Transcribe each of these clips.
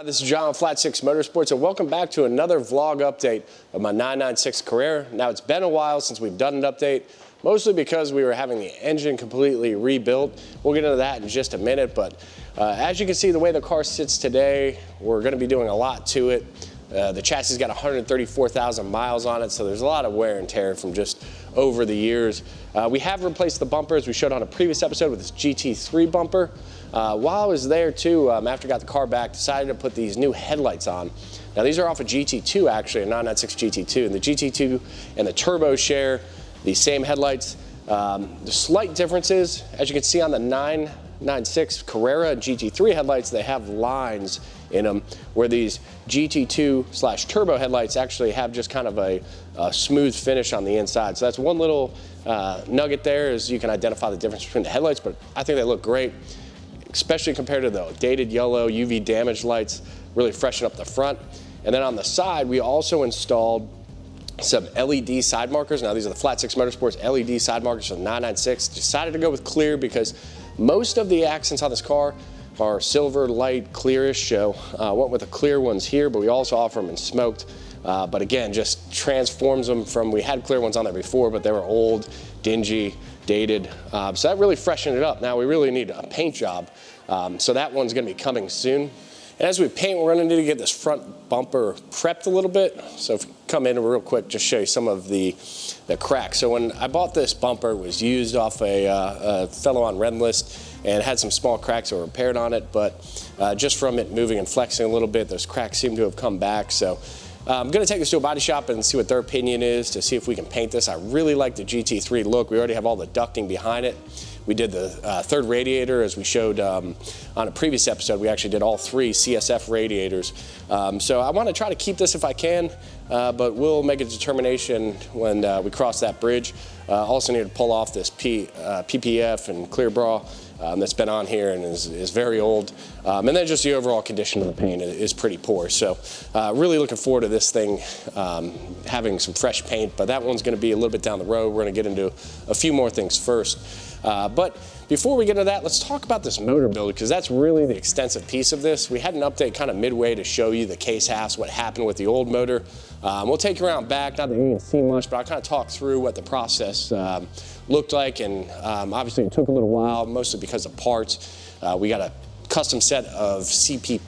This is John, Flat 6 Motorsports, and welcome back to another vlog update of my 996 Carrera. Now, it's been a while since we've done an update, mostly because we were having the engine completely rebuilt. We'll get into that in just a minute, but as you can see, the way the car sits today, we're going to be doing a lot to it. The chassis got 134,000 miles on it, so there's a lot of wear and tear from just over the years. We have replaced the bumper, as we showed on a previous episode, with this GT3 bumper. While I was there too, after I got the car back, decided to put these new headlights on. Now these are off a GT2 actually, a 996 GT2, and the GT2 and the Turbo share the same headlights. The slight differences, as you can see on the 996 Carrera and GT3 headlights, they have lines in them, where these GT2/Turbo headlights actually have just kind of a smooth finish on the inside. So that's one little nugget there, is you can identify the difference between the headlights, but I think they look great, especially compared to the dated yellow UV damage lights, really freshen up the front. And then on the side, we also installed some LED side markers. Now these are the Flat 6 Motorsports LED side markers from 996. Decided to go with clear because most of the accents on this car are silver, light, clearish. So went with the clear ones here, but we also offer them in smoked. But again, just transforms them from, we had clear ones on there before, but they were old, dingy, dated. So that really freshened it up. Now we really need a paint job. So that one's gonna be coming soon. And as we paint, we're gonna need to get this front bumper prepped a little bit. So if you come in real quick, just show you some of the cracks. So when I bought this bumper, it was used off a fellow on Red List, and had some small cracks that were repaired on it, but just from it moving and flexing a little bit, those cracks seem to have come back. So I'm gonna take this to a body shop and see what their opinion is to see if we can paint this. I really like the GT3 look. We already have all the ducting behind it. We did the third radiator, as we showed on a previous episode. We actually did all three CSF radiators. So I want to try to keep this if I can, but we'll make a determination when we cross that bridge. Also need to pull off this PPF and clear bra that's been on here and is very old. And then just the overall condition of the paint is pretty poor. So really looking forward to this thing having some fresh paint, but that one's going to be a little bit down the road. We're going to get into a few more things first. But before we get into that, let's talk about this motor build, because that's really the extensive piece of this. We had an update kind of midway to show you the case halves, what happened with the old motor. We'll take you around back, not that you can see much, but I'll kind of talk through what the process looked like. And obviously it took a little while, mostly because of parts. We got a custom set of CP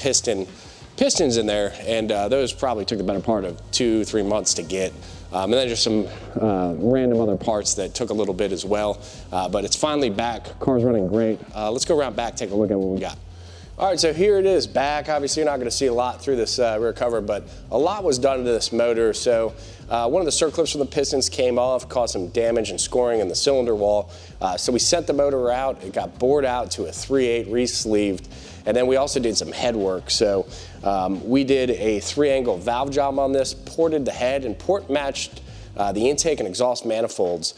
pistons in there, and those probably took the better part of 2-3 months to get. And then just some random other parts that took a little bit as well. But it's finally back. Car's running great. Let's go around back, take a look at what we got. All right, so here it is back. Obviously, you're not going to see a lot through this rear cover, but a lot was done to this motor. So one of the circlips from the pistons came off, caused some damage and scoring in the cylinder wall. So we sent the motor out. It got bored out to a 3/8 re-sleeved. And then we also did some head work. So we did a 3-angle valve job on this, ported the head, and port matched the intake and exhaust manifolds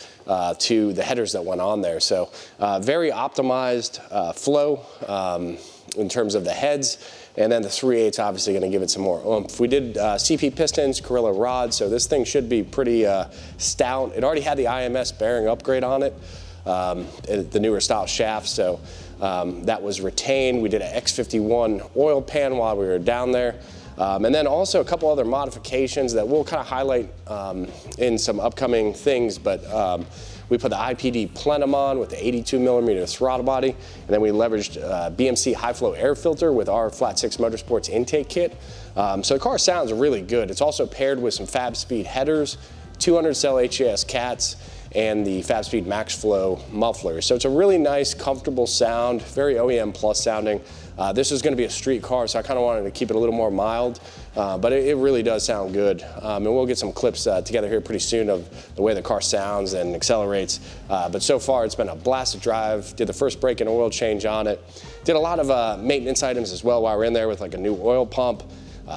to the headers that went on there. So very optimized flow in terms of the heads. And then the 3/8 obviously going to give it some more oomph. We did CP pistons, Carrera rods, so this thing should be pretty stout. It already had the IMS bearing upgrade on it, the newer style shaft, so that was retained. We did an X51 oil pan while we were down there. And then also a couple other modifications that we'll kind of highlight in some upcoming things, but we put the IPD plenum on with the 82mm throttle body, and then we leveraged BMC high flow air filter with our Flat 6 Motorsports intake kit. So the car sounds really good. It's also paired with some Fab Speed headers, 200 cell HAS cats, and the Fab Speed Max Flow muffler. So it's a really nice, comfortable sound, very OEM plus sounding. This is going to be a street car, so I kind of wanted to keep it a little more mild, but it really does sound good. And we'll get some clips together here pretty soon of the way the car sounds and accelerates. But so far, it's been a blast to drive. Did the first brake and oil change on it. Did a lot of maintenance items as well while we're in there, with like a new oil pump,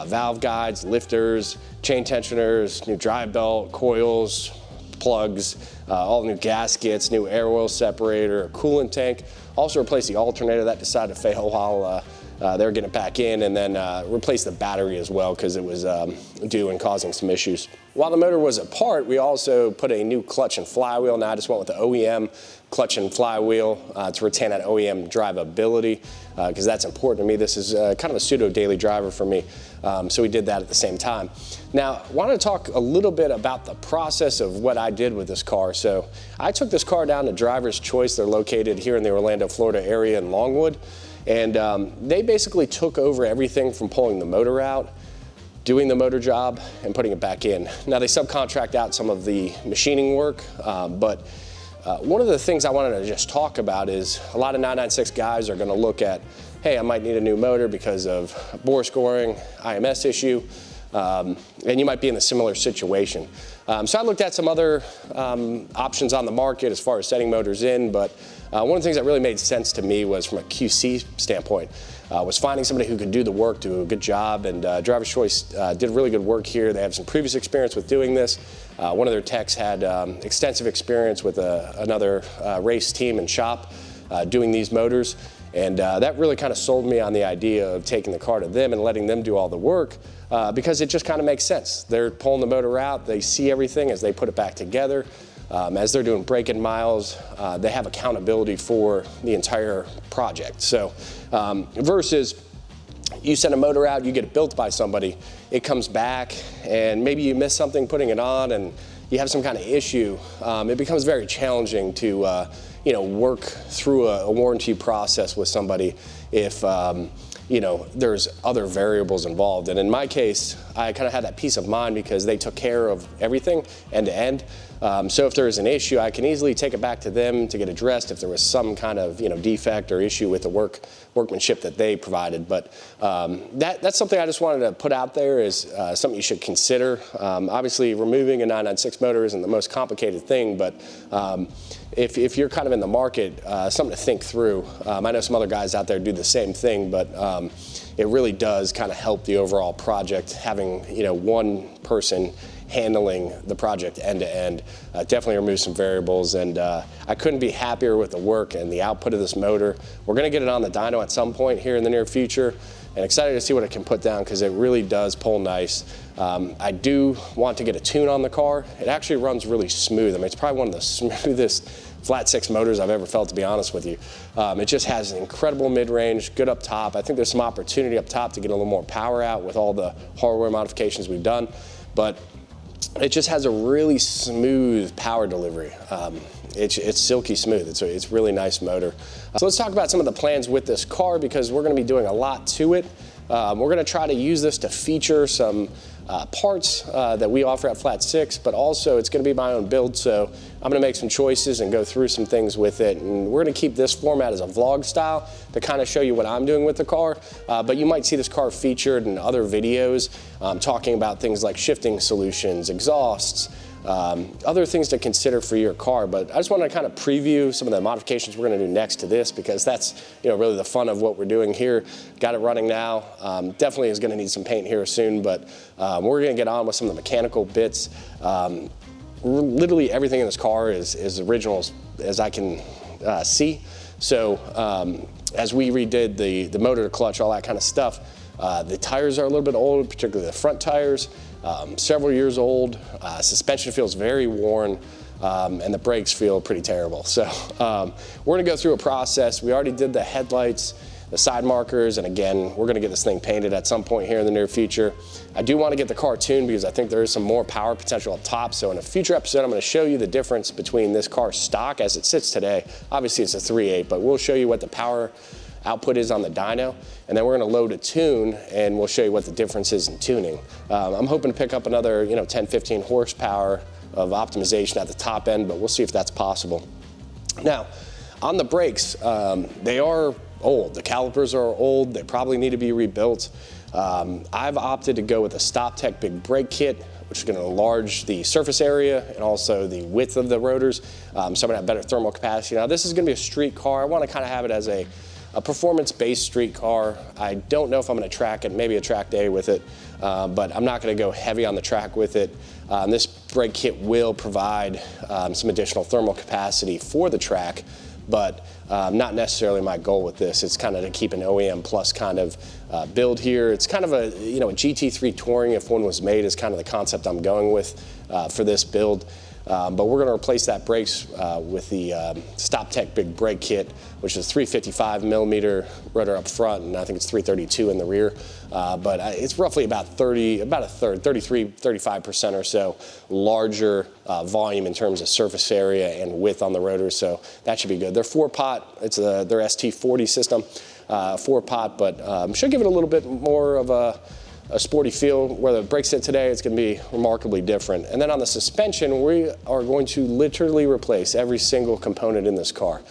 valve guides, lifters, chain tensioners, new drive belt, coils, plugs, all new gaskets, new air oil separator, a coolant tank. Also replaced the alternator that decided to fail while they were getting it back in, and then replaced the battery as well because it was due and causing some issues. While the motor was apart, we also put a new clutch and flywheel. Now I just went with the OEM clutch and flywheel to retain that OEM drivability. because that's important to me. This is kind of a pseudo daily driver for me. So we did that at the same time. Now, I want to talk a little bit about the process of what I did with this car. So I took this car down to Driver's Choice. They're located here in the Orlando, Florida area in Longwood. And they basically took over everything from pulling the motor out, doing the motor job, and putting it back in. Now, they subcontract out some of the machining work, but one of the things I wanted to just talk about is a lot of 996 guys are going to look at, hey, I might need a new motor because of bore scoring, IMS issue, and you might be in a similar situation. So I looked at some other options on the market as far as setting motors in, but one of the things that really made sense to me was from a QC standpoint, was finding somebody who could do the work, do a good job, and Driver's Choice did really good work here. They have some previous experience with doing this. One of their techs had extensive experience with another race team and shop doing these motors, and that really kind of sold me on the idea of taking the car to them and letting them do all the work, because it just kind of makes sense. They're pulling the motor out, they see everything as they put it back together. As they're doing break-in miles, they have accountability for the entire project. So versus you send a motor out, you get it built by somebody, it comes back, and maybe you miss something putting it on and you have some kind of issue, it becomes very challenging to work through a warranty process with somebody if there's other variables involved. And in my case, I kind of had that peace of mind because they took care of everything end to end. So if there is an issue, I can easily take it back to them to get addressed if there was some kind of defect or issue with the workmanship that they provided. But that's something I just wanted to put out there is something you should consider. Obviously, removing a 996 motor isn't the most complicated thing, but if you're kind of in the market, something to think through. I know some other guys out there do the same thing, but it really does kind of help the overall project having one person handling the project end to end. Definitely removes some variables, and I couldn't be happier with the work and the output of this motor. We're going to get it on the dyno at some point here in the near future, and excited to see what it can put down because it really does pull nice. I do want to get a tune on the car. It actually runs really smooth. I mean, it's probably one of the smoothest flat six motors I've ever felt, to be honest with you. It just has an incredible mid-range, good up top. I think there's some opportunity up top to get a little more power out with all the hardware modifications we've done, but it just has a really smooth power delivery. It's silky smooth. It's really nice motor. So let's talk about some of the plans with this car because we're going to be doing a lot to it. We're going to try to use this to feature some parts that we offer at Flat 6, but also it's going to be my own build, so I'm going to make some choices and go through some things with it. And we're going to keep this format as a vlog style to kind of show you what I'm doing with the car, but you might see this car featured in other videos talking about things like shifting solutions, exhausts, other things to consider for your car. But I just want to kind of preview some of the modifications we're going to do next to this because that's really the fun of what we're doing here. Got it running now. Definitely is going to need some paint here soon, but we're going to get on with some of the mechanical bits. Literally everything in this car is original as I can see. So as we redid the motor, the clutch, all that kind of stuff, the tires are a little bit old, particularly the front tires. Several years old, suspension feels very worn, and the brakes feel pretty terrible. So we're gonna go through a process. We already did the headlights, the side markers, and again, we're gonna get this thing painted at some point here in the near future. I do wanna get the car tuned because I think there is some more power potential up top. So in a future episode, I'm gonna show you the difference between this car stock as it sits today. Obviously it's a 3.8, but we'll show you what the power output is on the dyno, and then we're going to load a tune and we'll show you what the difference is in tuning. I'm hoping to pick up another 10-15 horsepower of optimization at the top end, but we'll see if that's possible. Now on the brakes, they are old. The calipers are old. They probably need to be rebuilt. I've opted to go with a StopTech big brake kit, which is going to enlarge the surface area and also the width of the rotors, so I'm going to have better thermal capacity. Now this is going to be a street car. I want to kind of have it as a performance-based street car. I don't know if I'm going to track it, maybe a track day with it, but I'm not going to go heavy on the track with it. This brake kit will provide some additional thermal capacity for the track, but not necessarily my goal with this. It's kind of to keep an OEM plus kind of build here. It's kind of a a GT3 Touring if one was made is kind of the concept I'm going with for this build. But we're going to replace that brakes with the Stop Tech Big Brake Kit, which is 355 millimeter rotor up front, and I think it's 332 in the rear. But it's roughly about a third, 35% or so larger volume in terms of surface area and width on the rotors, so that should be good. They're 4-pot, it's their ST40 system, 4-pot, but should give it a little bit more of a sporty feel. Where the brakes sit today, it's going to be remarkably different. And then on the suspension, we are going to literally replace every single component in this car.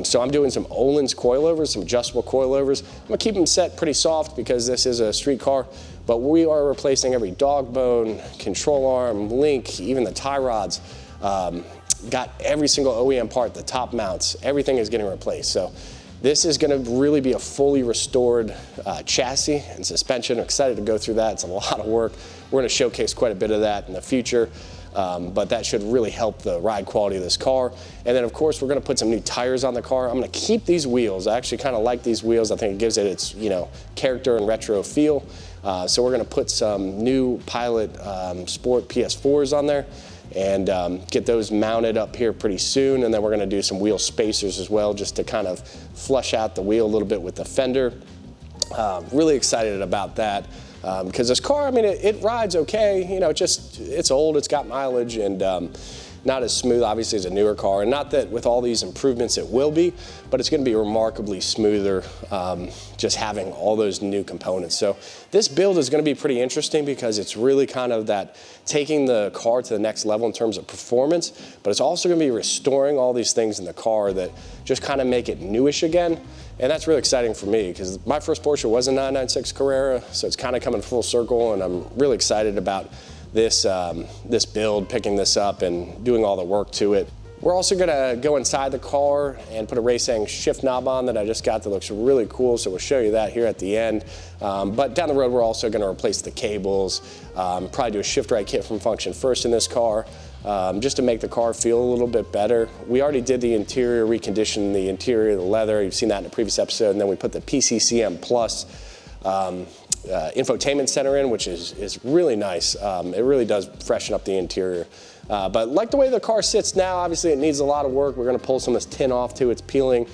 So I'm doing some Öhlins coilovers, some adjustable coilovers. I'm going to keep them set pretty soft because this is a street car, but we are replacing every dog bone, control arm, link, even the tie rods. Got every single OEM part, the top mounts, everything is getting replaced. So this is going to really be a fully restored chassis and suspension. I'm excited to go through that. It's a lot of work. We're going to showcase quite a bit of that in the future, but that should really help the ride quality of this car. And then, of course, we're going to put some new tires on the car. I'm going to keep these wheels. I actually kind of like these wheels. I think it gives it its character and retro feel. So we're going to put some new Pilot Sport PS4s on there and get those mounted up here pretty soon. And then we're going to do some wheel spacers as well, just to kind of flush out the wheel a little bit with the fender. Really excited about that because this car, I mean, it rides okay. It's old, it's got mileage, and not as smooth, obviously, as a newer car. And not that with all these improvements it will be, but it's going to be remarkably smoother just having all those new components. So this build is going to be pretty interesting because it's really kind of that taking the car to the next level in terms of performance, but it's also going to be restoring all these things in the car that just kind of make it newish again. And that's really exciting for me because my first Porsche was a 996 Carrera, so it's kind of coming full circle, and I'm really excited about this build, picking this up and doing all the work to it. We're also gonna go inside the car and put a racing shift knob on that I just got that looks really cool, so we'll show you that here at the end. But down the road, we're also gonna replace the cables, probably do a shift right kit from Function First in this car, just to make the car feel a little bit better. We already did the interior, reconditioned the interior, the leather, you've seen that in a previous episode, and then we put the PCCM Plus infotainment center in, which is really nice. It really does freshen up the interior. But like the way the car sits now, obviously it needs a lot of work. We're going to pull some of this tin off too. It's peeling,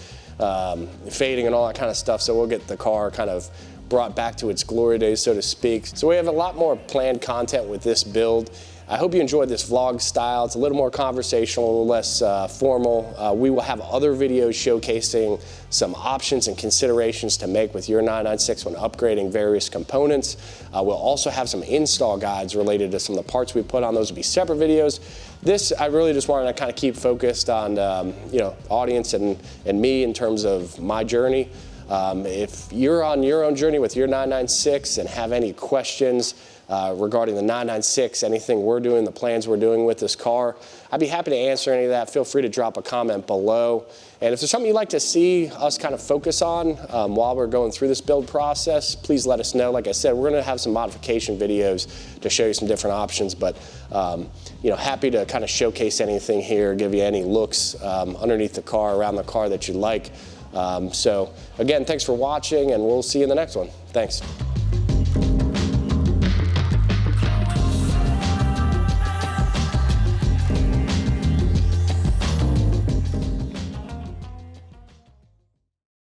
fading, and all that kind of stuff. So we'll get the car kind of brought back to its glory days, so to speak. So we have a lot more planned content with this build. I hope you enjoyed this vlog style. It's a little more conversational, a little less formal. We will have other videos showcasing some options and considerations to make with your 996 when upgrading various components. We'll also have some install guides related to some of the parts we put on. Those will be separate videos. This, I really just wanted to kind of keep focused on audience and me in terms of my journey. If you're on your own journey with your 996 and have any questions regarding the 996, anything we're doing, the plans we're doing with this car, I'd be happy to answer any of that. Feel free to drop a comment below. And if there's something you'd like to see us kind of focus on while we're going through this build process, please let us know. Like I said, we're going to have some modification videos to show you some different options, but happy to kind of showcase anything here, give you any looks underneath the car, around the car that you like. So again, thanks for watching, and we'll see you in the next one. Thanks.